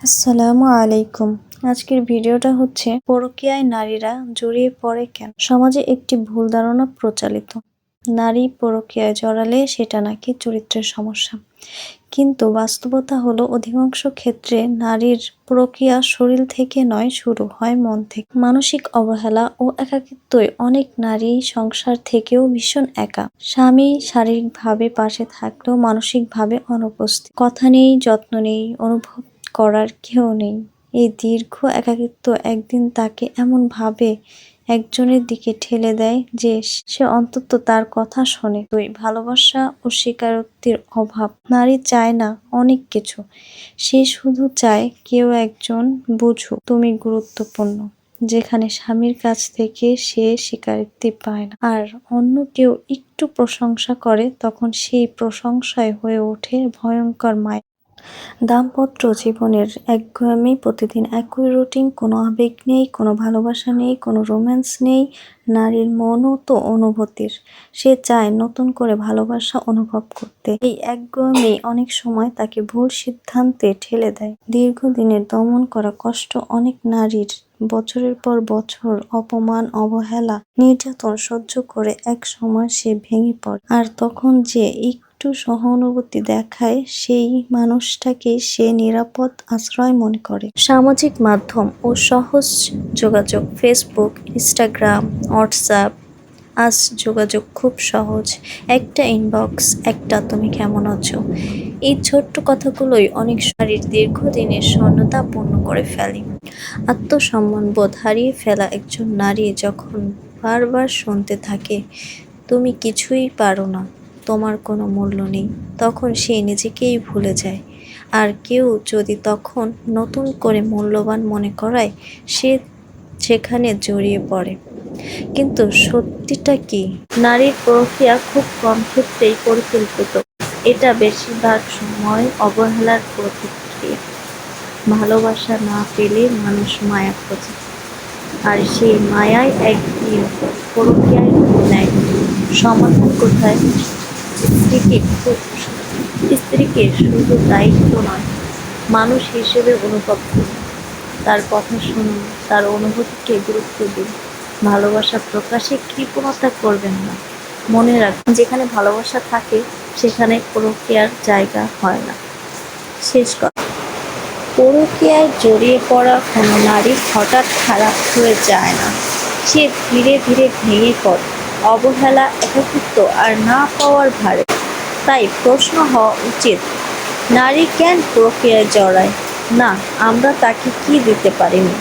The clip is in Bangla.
আসসালামু আলাইকুম। আজকের ভিডিওটা হচ্ছে পরকীয়ায় নারীরা জড়িয়ে পড়ে কেন। সমাজে একটি ভুল ধারণা প্রচলিত, নারী পরকীয়ায় জড়ালে সেটা নাকি চরিত্রের সমস্যা। কিন্তু বাস্তবতা হলো অধিকাংশ ক্ষেত্রে নারীর পরকীয়া শরীর থেকে নয়, শুরু হয় মন থেকে। মানসিক অবহেলা ও একাকিত্বই অনেক নারী সংসার থেকেও ভীষণ একা। স্বামী শারীরিকভাবে পাশে থাকলেও মানসিকভাবে অনুপস্থিত। কথা নেই, যত্ন নেই, অনুভব করার কেউ নেই। এই দীর্ঘ একাকিত্ব একদিন তাকে এমনভাবে একজনের দিকে ঠেলে দেয় যে সে অন্তত তার কথা শোনে। ভালোবাসা ও স্বীকারোক্তির অভাব। নারী চায় না অনেক কিছু, সে শুধু চায় কেউ একজন বুঝুক তুমি গুরুত্বপূর্ণ। যেখানে স্বামীর কাছ থেকে সে স্বীকারোক্তি পায় না, আর অন্য কেউ একটু প্রশংসা করে, তখন সেই প্রশংসায় হয়ে ওঠে ভয়ঙ্কর মায়া। দাম্পত্য জীবনের একঘেয়েমি, প্রতিদিন একই রুটিন, কোনো আবেগ নেই, কোনো ভালোবাসা নেই, কোনো রোম্যান্স নেই। নারীর মনও তো অনুভূতির, সে চায় নতুন করে ভালোবাসা অনুভব করতে। এই একঘেয়েমি অনেক সময় তাকে ভুল সিদ্ধান্তে ঠেলে দেয়। দীর্ঘদিনের দমন করা কষ্ট অনেক নারীর বছরের পর বছর অপমান, অবহেলা, নির্যাতন সহ্য করে এক সময় সে ভেঙে পড়ে। আর তখন যে একটু সহানুভূতি দেখায়, সেই মানুষটাকেই সে নিরাপদ আশ্রয় মনে করে। সামাজিক মাধ্যম ও সহজ যোগাযোগ, ফেসবুক, ইনস্টাগ্রাম, হোয়াটসঅ্যাপ। আজ যোগাযোগ খুব সহজ, একটা ইনবক্স, একটা তুমি কেমন আছো, এই ছোট্ট কথাগুলোই অনেক নারীর দীর্ঘদিনের শূন্যতা পূর্ণ করে ফেলে। আত্মসম্মান বোধ হারিয়ে ফেলা একজন নারী যখন বারবার শুনতে থাকে তুমি কিছুই পারো না, তোমার কোনো মূল্য নেই, তখন সে নিজেকেই ভুলে যায়। আর কেউ যদি তখন নতুন করে মূল্যবান মনে করায়, সে সেখানে জড়িয়ে পড়ে। কিন্তু সত্যিটা কি? নারীর প্রক্রিয়া খুব কম ক্ষেত্রেই পরিকল্পিত। এটা বেশিরভাগ সময় অবহেলার প্রতিক্রিয়া। ভালোবাসা না পেলে মানুষ মায়া খোঁজে, আর সেই মায়ায় একদিন পরকীয়ায় রূপ নেয়। সমাধান কোথায়? স্ত্রীকে শুধু দায়িত্ব নয়, মানুষ হিসেবে অনুভব করুন, তার কথা শুনুন, তার অনুভূতিকে গুরুত্ব দিন। ভালোবাসা প্রকাশে কৃপণতা করবেন না। মনে রাখবেন, যেখানে ভালোবাসা থাকে সেখানে পরকীয়ার জায়গা হয় না। শেষ কথা, পরকীয়ায় জড়িয়ে পড়া কোনো নারী হঠাৎ খারাপ হয়ে যায় না, সে ধীরে ধীরে ভেঙে পড়ে অবহেলা, একাকিত্ব আর না পাওয়ার ভারে। তাই প্রশ্ন হওয়া উচিত, নারী কেন প্রক্রিয়ায় জড়ায়? না আমরা তাকে কি দিতে পারিনি,